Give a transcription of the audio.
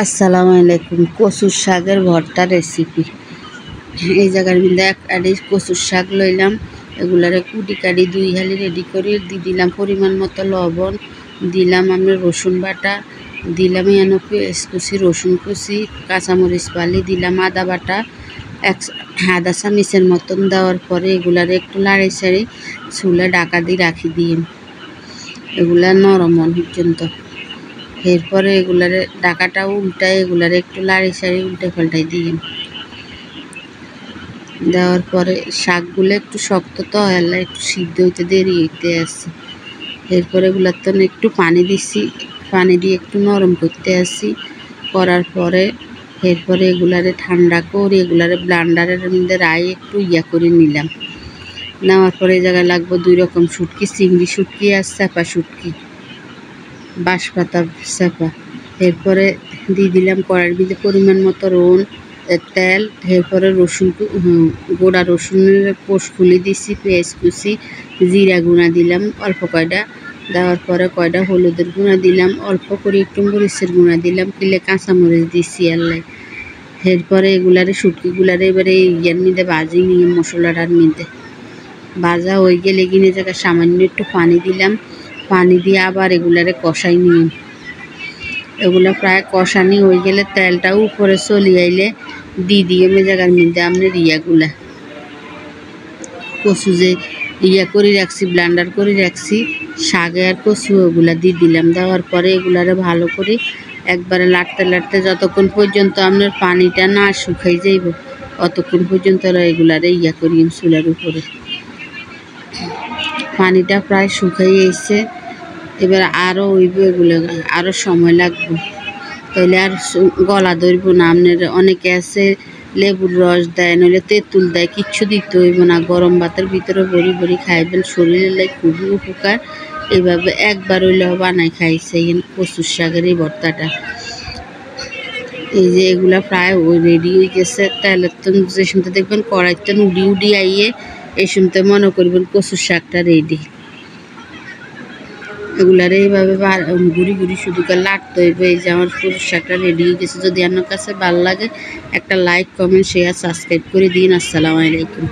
আসসালামু আলাইকুম। কচুর শাকের ভর্তা রেসিপি। এই জায়গার মধ্যে এক আড়ি কচুর শাক লইলাম, এগুলারে কুটি কাটি 2 হালি রেডি করে দিলাম পরিমাণ মতো লবণ, দিলাম আমরা রসুন বাটা, দিলাম এনো পেঁয়াজ কুচি, রসুন কুচি, কাঁচামরিচ ফালি, দিলাম আদা বাটা আধা চামচের মতন। দেওয়ার পরে এগুলারে একটু লাড়ি ছাড়ি চুলে ঢাকা দিয়ে রাখি দিই এগুলা নরম পর্যন্ত। এরপরে এগুলারে ঢাকাটা উল্টায় এগুলারে একটু লাড়ি ছাড়ি উল্টে পাল্টাই দিই। দেওয়ার পরে শাকগুলো একটু শক্ত তো হলে একটু সিদ্ধ হইতে দেরি হইতে আসছে। এরপরে এগুলার তো একটু পানি দিছি, পানি দিয়ে একটু নরম করতে আসি। করার পরে এরপরে এগুলারে ঠান্ডা করে এগুলারে ব্লান্ডারের মধ্যে রাই একটু করে নিলাম। নেওয়ার পরে এই জায়গায় লাগবে 2 রকম শুটকি, চিংড়ি শুটকি আর চাপা শুটকি, বাঁশপাতা চাপা। এরপরে দিয়ে দিলাম কড়াইয়ের ভিতরে পরিমাণ মতো তেল। এরপরে গোড়া রসুনের পোস্ট ফুলি দিছি, পেঁয়াজ কুচি, জিরা গুঁড়া দিলাম অল্প কয়টা। দেওয়ার পরে কয়টা হলুদের গুঁড়া দিলাম, অল্প করে একটু মরিচের গুঁড়া দিলাম, কিলে কাঁচামরিচ দিছি আল্লাহ। এরপরে এগুলারে শুটকিগুলারে এবারে ইয়ার মধ্যে ভাজি নিয়ে মশলাটার মধ্যে ভাজা হয়ে গেলে কিনে জায়গায় সামান্য একটু পানি দিলাম, পানি দিয়ে আবার এগুলারে কষাই নিয়ে এগুলো প্রায় কষানি হয়ে গেলে তেলটাও উপরে চলে আইলে দিয়ে জায়গার মধ্যে আপনার ইয়াগুলা কচু যে করে রাখছি, ব্লান্ডার করে রাখছি শাকে আর কচু, ওগুলা দিয়ে দিলাম। দেওয়ার পরে এগুলারে ভালো করে একবারে লাড়তে লাড়তে যতক্ষণ পর্যন্ত আপনার পানিটা না শুকাই যাইব অতক্ষণ পর্যন্ত এগুলারে করি চুলার উপরে। পানিটা প্রায় শুকাই এসছে, এবার আরও হইব, এগুলো আরও সময় লাগবে, তাহলে আর গলা ধরব না। আপনার অনেকে আছে লেবুর রস দেয়, নইলে তেঁতুল দেয়, কিচ্ছু দিতে হইব না। গরম ভাতের ভিতরে ভরি ভরি খাইবেন, শরীরের খুবই উপকার। এইভাবে একবার হইলেও বানাই খাইছে কচুর শাকের এই ভর্তাটা। এই যে এগুলা প্রায় রেডি হয়ে গেছে। তেলের তো যে শুনতে দেখবেন কড়াইতে উডি আইয়ে এই শুনতে মনে করবেন কচুর শাকটা রেডি। এগুলারে এইভাবে ঘুরি ঘুরি শুধু লাটতে হইবে। এই যে আমার কচুর শাকটা রেডি হয়ে গেছে। যদি আপনার কাছে ভালো লাগে একটা লাইক, কমেন্ট, শেয়ার, সাবস্ক্রাইব করে দিন। আসসালামু আলাইকুম।